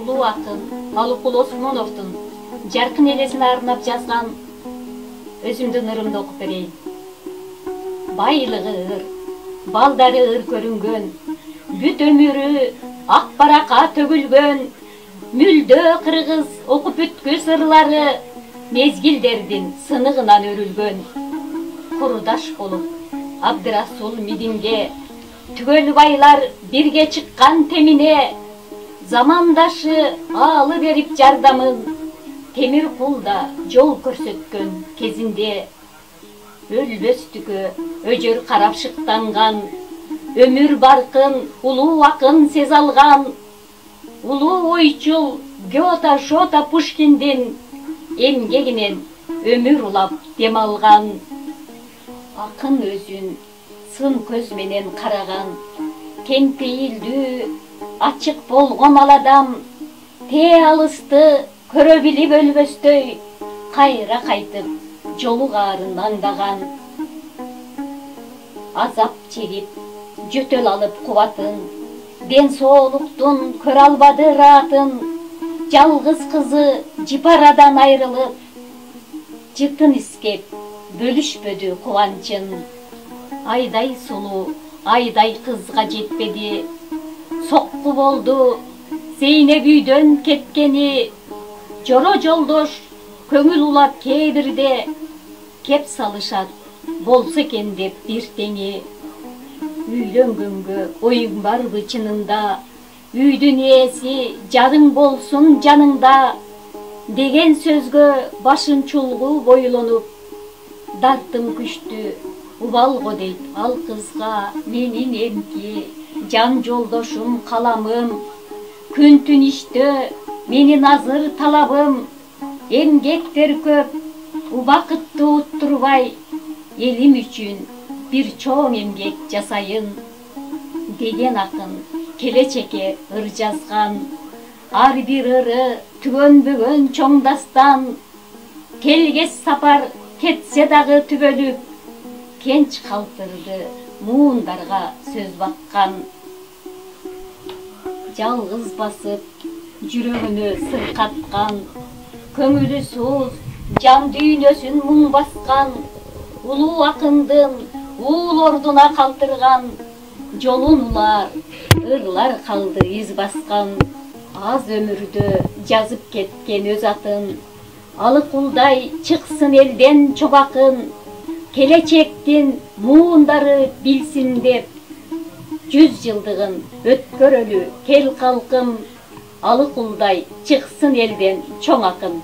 улуу акын Алыкул Осмоновдун жаркын элесине арнап жазган өзүмдүн ырымды окуп берейин. Байлыгы ыр, балдары ыр көрүнгөн, бүт өмүрү ак баракка төгүлгөн, мүлдө кыргыз окуп бүткүс ырлары мезгилдердин сыныгынан өрүлгөн. Курдаш болуп Абдырасул Мидинге, түгөл байлар бирге чыккан темине, замандашы аалы берип жардамын, темир кулда жол көрсөткөн кезинде. Өлбөстүккө өжөр карап шыктанган, өмүр баркын улуу акын сез алган, улуу ойчул Гёта Шота Пушкиндин эмгегинен өмүр улап дем алган. Акын өзүн сын көз менен караган, кең пейилдүү ачык болгон ал адам, тээ алысты көрө билип өлбөсдөй, кайра кайтып жолугаарын аңдаган. Азап чегип жөтөл алып кубатын, ден соолуктун көрө албады раатын, жалгыз кызы Жипарадан айрылып, жытын искеп бөлүшпөдү кубанчын. Айдай сулуу, айдай кызга жетпеди, сокку болду Зейнеп үйдөн кеткени. Жоро жолдош көңүл улап кээ бирде, кеп салышат болсо экен деп бир теңи. Үйлөнгөнгө оюң барбы чынында, үйдүн ээси жарың болсун жаныңда, деген сөзгө башын чулгуу бойлонуп, дартым күчтүү убалго дейт ал кызга менин эмки жан жолдошум каламым. Күн түн иштөө менин азыр талабым, эмгектер көп убакытты уттурбай, элим үчүн бир чоң эмгек жасайын, деген акын келечекке ыр жазган. Ар бир ыры түгөнбөгөн чоң дастан, келгес сапар кетсе дагы түбөлүп, кенч калтырды муундарга сөз баккан. Жалгыз басып жүрөгүнө сыр каткан, көңүлү сууз жан дүйнөсүн муң баскан, улуу акындын уул ордуна калтырган, жолун улар ырлар калды из баскан. Аз өмүрдө жазып кеткен өз атын, Алыкулдай чыксын элден чобакын, келечектин муундары билсин деп, 100 жылдыгын өткөрөлү кел калкым, Алыкулдай чыксын элден чоң акын.